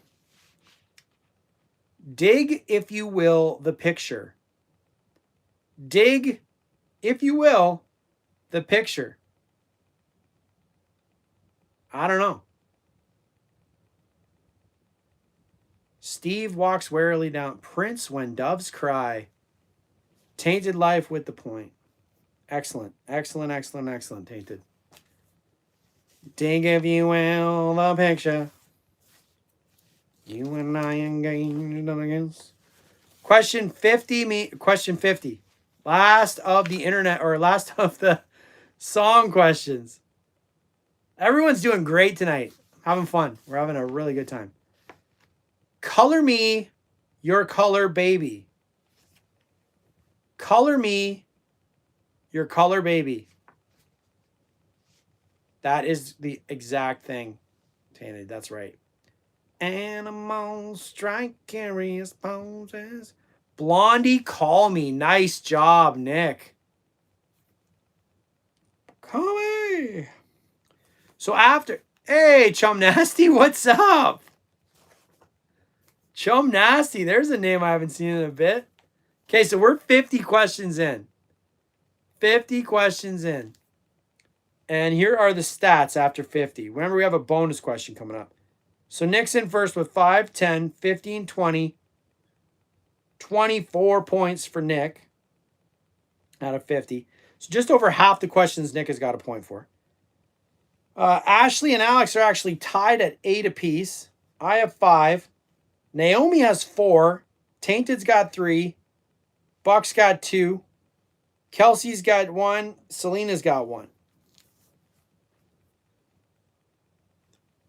A: Dig, if you will, the picture. Dig, if you will, the picture. I don't know. Steve walks warily down. Prince, when doves cry. Tainted life with the point. Excellent, excellent, excellent, excellent, Tainted. Dig, if you will, the picture. You and I engaged against. Question 50. Question 50. Last of the internet, or last of the song questions. Everyone's doing great tonight. Having fun. We're having a really good time. Color me your color baby. Color me your color baby. That is the exact thing, Tainted. That's right. Animals strike curious poses. Blondie, call me. Nice job, Nick. Call me. So after, hey, Chum Nasty, what's up? Chum Nasty, there's a name I haven't seen in a bit. Okay, so we're 50 questions in. 50 questions in. And here are the stats after 50. Remember, we have a bonus question coming up. So Nick's in first with 5, 10, 15, 20. 24 points for Nick out of 50. So just over half the questions Nick has got a point for. Ashley and Alex are actually tied at 8 apiece. I have 5. Naomi has 4. Tainted's got 3. Buck's got 2. Kelsey's got 1. Selena's got 1.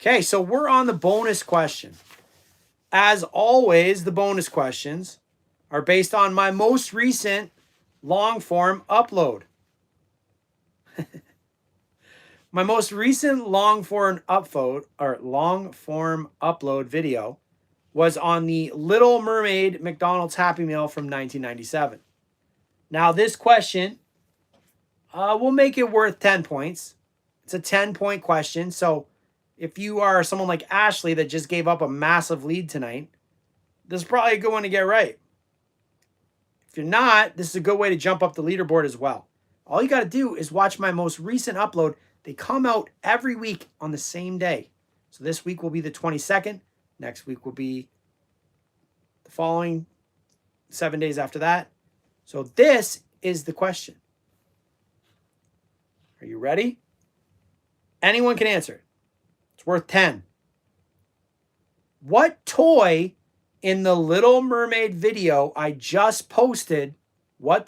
A: Okay, so we're on the bonus question. As always, the bonus questions are based on my most recent long form upload. My most recent long form upload video was on the Little Mermaid McDonald's Happy Meal from 1997. Now this question, we'll make it worth 10 points. It's a 10-point question. So if you are someone like Ashley that just gave up a massive lead tonight, this is probably a good one to get right. If you're not, this is a good way to jump up the leaderboard as well. All you got to do is watch my most recent upload. They come out every week on the same day. So this week will be the 22nd. Next week will be the following 7 days after that. So this is the question. Are you ready? Anyone can answer it. It's worth 10. What toy in the Little Mermaid video I just posted, was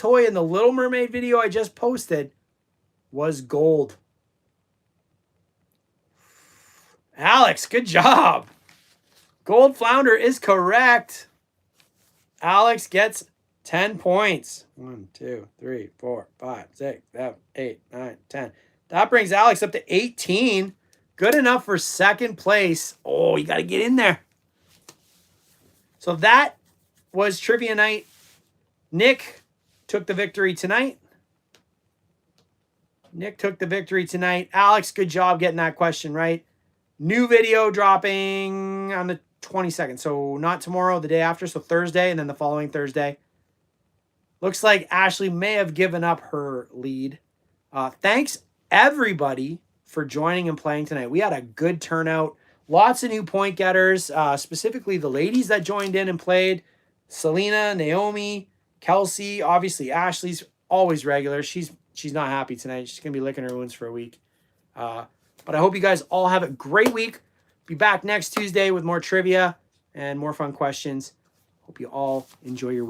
A: gold? Alex, good job. Gold flounder is correct. Alex gets 10 points. 1, 2, 3, 4, 5, 6, 7, 8, 9, 10. That brings Alex up to 18. Good enough for second place. Oh, you got to get in there. So that was trivia night. Nick took the victory tonight. Alex, good job getting that question right. New video dropping on the 22nd. So not tomorrow, the day after. So Thursday and then the following Thursday. Looks like Ashley may have given up her lead. Thanks, everybody, for joining and playing tonight. We had a good turnout. Lots of new point getters, specifically the ladies that joined in and played. Selena, Naomi, Kelsey, obviously Ashley's always regular. She's she's not happy tonight. She's going to be licking her wounds for a week. But I hope you guys all have a great week. Be back next Tuesday with more trivia and more fun questions. Hope you all enjoy your week.